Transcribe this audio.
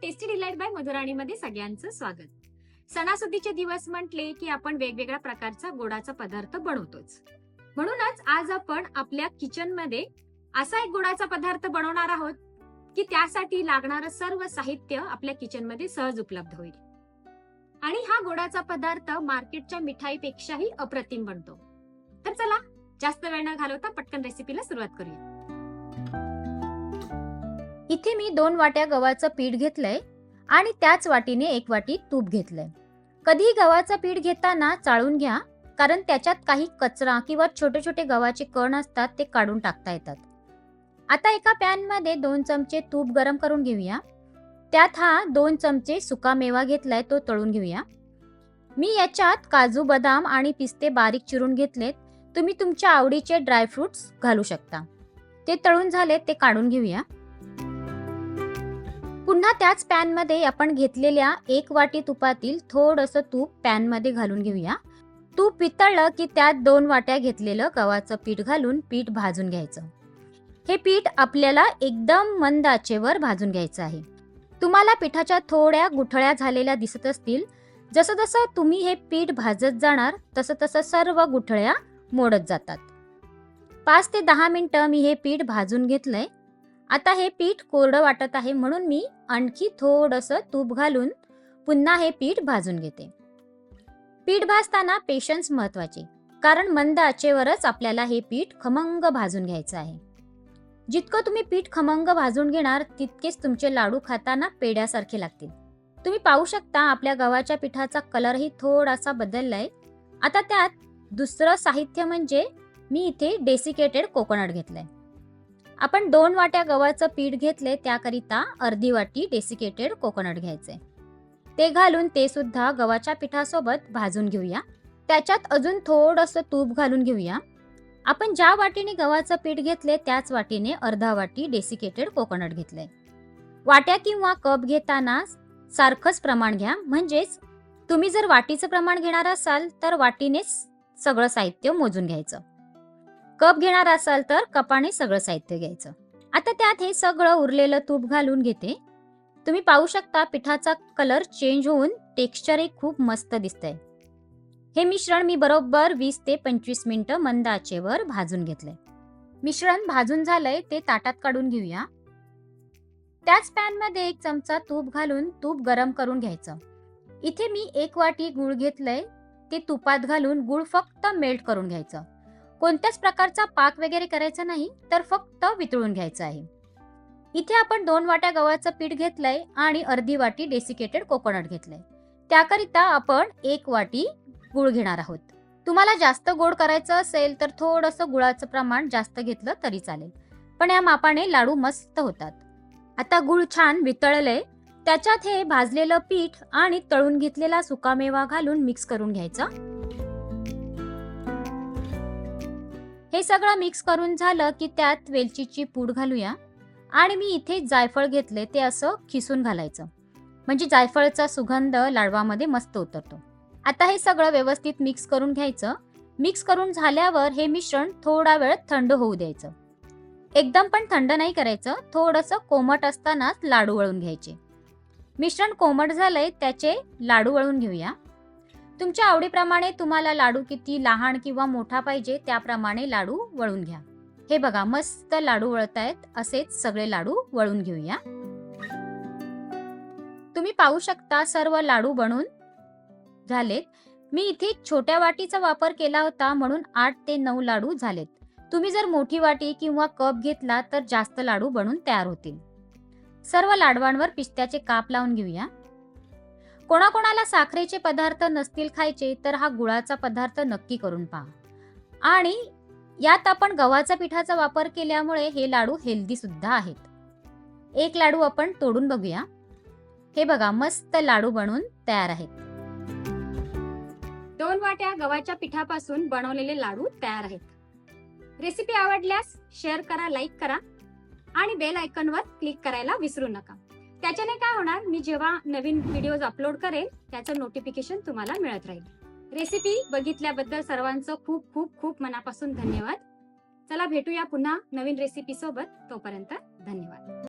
Tasty delight bye मधुराणीमध्ये सगळ्यांचं स्वागत. सणासुदीचे दिवस म्हटले की आपण वेगवेगळ्या प्रकारचा गोडाचा पदार्थ बनवतोच. म्हणूनच आज आपण आपल्या किचन मध्ये असा एक गोडाचा पदार्थ बनवणार आहोत की त्यासाठी लागणारं सर्व साहित्य आपल्या किचन मध्ये सहज उपलब्ध होईल. आणि हा गोडाचा पदार्थ मार्केटच्या मिठाईपेक्षाही अप्रतिम बनतो. तर चला जास्त वेळ न घालवता पटकन रेसिपीला सुरुवात करूया. इथे मी 2 वाट्या गव्हाचं पीठ घेतलंय आणि त्याच वाटीने 1 वाटी तूप घेतलंय. कधीही गव्हाचं पीठ घेताना चाळून घ्या, कारण त्याच्यात काही कचरा किंवा छोटे छोटे गव्हाचे कण असतात, ते काढून टाकता येतात. आता एका पॅन मध्ये 2 चमचे तूप गरम करून घेऊया. त्यात हा 2 चमचे सुका मेवा घेतलाय, तो तळून घेऊया. मी याच्यात काजू, बदाम आणि पिस्ते बारीक चिरून घेतलेत. तुम्ही तुमच्या आवडीचे ड्रायफ्रुट्स घालू शकता. ते तळून झाले, ते काढून घेऊया. पुन्हा त्याच पॅन मध्ये आपण घेतलेल्या 1 वाटी तुपातील थोडंसं तूप पॅन मध्ये घालून घेऊया. तूप वितळलं की त्यात 2 वाट्या घेतलेलं गव्हाचं पीठ घालून पीठ भाजून घ्यायचं. हे पीठ आपल्याला एकदम मंद आचेवर भाजून घ्यायचं आहे. तुम्हाला पिठाच्या थोड्या गुठळ्या झालेल्या दिसत असतील. जसं जसं तुम्ही हे पीठ भाजत जाणार तसं तसं सर्व गुठळ्या मोडत जातात. 5 ते 10 मिनिटं मी हे पीठ भाजून घेतलंय. आता हे पीठ कोरडं वाटत आहे, म्हणून मी आणखी थोडंसं तूप घालून पुन्हा हे पीठ भाजून घेते. पीठ भाजताना पेशन्स महत्वाचे, कारण मंद आचेवरच आपल्याला हे पीठ खमंग भाजून घ्यायचं आहे. जितकं तुम्ही पीठ खमंग भाजून घेणार तितकेच तुमचे लाडू खाताना पेड्यासारखे लागतील. तुम्ही पाहू शकता आपल्या गव्हाच्या पिठाचा कलरही थोडासा बदललाय. आता त्यात दुसरं साहित्य म्हणजे मी इथे डेसिकेटेड कोकोनट घेतलंय. आपण 2 वाट्या गव्हाचं पीठ घेतले, त्याकरिता अर्धी वाटी डेसिकेटेड कोकोनट घ्यायचे. ते घालून ते सुद्धा गव्हाच्या पिठासोबत भाजून घेऊया. त्याच्यात अजून थोडंसं तूप घालून घेऊया. आपण ज्या वाटीने गव्हाचं पीठ घेतले त्याच वाटीने अर्धा वाटी डेसिकेटेड कोकोनट घेतले. वाट्या किंवा कप घेताना सारखंच प्रमाण घ्या. म्हणजेच तुम्ही जर वाटीचं प्रमाण घेणार असाल तर वाटीनेच सगळं साहित्य मोजून घ्यायचं. कप घेणार असाल तर कपाने सगळं साहित्य घ्यायचं. आता त्यात हे सगळं उरलेलं तूप घालून घेते. तुम्ही पाहू शकता पिठाचा कलर चेंज होऊन टेक्स्चरही खूप मस्त दिसतंय. हे मिश्रण मी बरोबर 20 ते 25 मिनिटं मंद आचेवर भाजून घेतलंय. मिश्रण भाजून झालंय, ते ताटात काढून घेऊया. त्याच पॅन मध्ये 1 चमचा तूप घालून तूप गरम करून घ्यायचं. इथे मी 1 वाटी गूळ घेतलंय, ते तुपात घालून गूळ फक्त मेल्ट करून घ्यायचं. कोणत्याच प्रकारचा पाक वगैरे करायचा नाही, तर फक्त वितळून घ्यायचं आहे. इथे आपण 2 वाट्या गव्हाचं पीठ घेतलंय आणि अर्धी वाटी डेसिकेटेड कोकोनट घेतलंय. त्याकरिता आपण 1 वाटी गूळ घेणार आहोत. तुम्हाला जास्त गोड करायचं असेल तर थोडंसं गुळाचं प्रमाण जास्त घेतलं तरी चालेल, पण या मापाने लाडू मस्त होतात. आता गूळ छान वितळलंय. त्याच्यात हे भाजलेलं पीठ आणि तळून घेतलेला सुकामेवा घालून मिक्स करून घ्यायचं. हे सगळं मिक्स करून झालं की त्यात वेलचीची पूड घालूया. आणि मी इथे जायफळ घेतले, ते असं खिसून घालायचं, म्हणजे जायफळचा सुगंध लाडवामध्ये मस्त उतरतो. आता हे सगळं व्यवस्थित मिक्स करून घ्यायचं. मिक्स करून झाल्यावर हे मिश्रण थोडा वेळ थंड होऊ द्यायचं. एकदम पण थंड नाही करायचं, थोडंसं कोमट असतानाच लाडू वळून घ्यायचे. मिश्रण कोमट झालंय, त्याचे लाडू वळून घेऊया. तुमच्या आवडीप्रमाणे तुम्हाला लाडू किती लहान किंवा मोठा पाहिजे त्याप्रमाणे लाडू वळून घ्या. हे बघा मस्त लाडू वळतायत. असेच सगळे लाडू वळून घेऊया. तुम्ही पाहू शकता सर्व लाडू बनून झालेत. मी इथे छोट्या वाटीचा वापर केला होता, म्हणून 8 ते 9 लाडू झालेत. तुम्ही जर मोठी वाटी किंवा कप घेतला तर जास्त लाडू बनून तयार होतील. सर्व लाडवांवर पिस्त्याचे काप लावून घेऊया. कोणाकोणाला साखरेचे पदार्थ नसतील खायचे तर हा गुळाचा पदार्थ नक्की करून पहा. आणि यात आपण गव्हाच्या पिठाचा वापर केल्यामुळे हे लाडू हेल्दी सुद्धा आहेत. 1 लाडू आपण तोडून बघूया. हे बघा मस्त लाडू बनून तयार आहेत. 2 वाट्या गव्हाच्या पिठापासून बनवलेले लाडू तयार आहेत. रेसिपी आवडल्यास शेअर करा, लाईक करा आणि बेल आयकॉनवर क्लिक करायला विसरू नका. त्याच्याने काय होणार, मी जेव्हा नवीन व्हिडिओज अपलोड करेल त्याचं नोटिफिकेशन तुम्हाला मिळत राहील. रेसिपी बघितल्याबद्दल सर्वांचं खूप खूप खूप मनापासून धन्यवाद. चला भेटूया पुन्हा नवीन रेसिपी सोबत. तोपर्यंत धन्यवाद.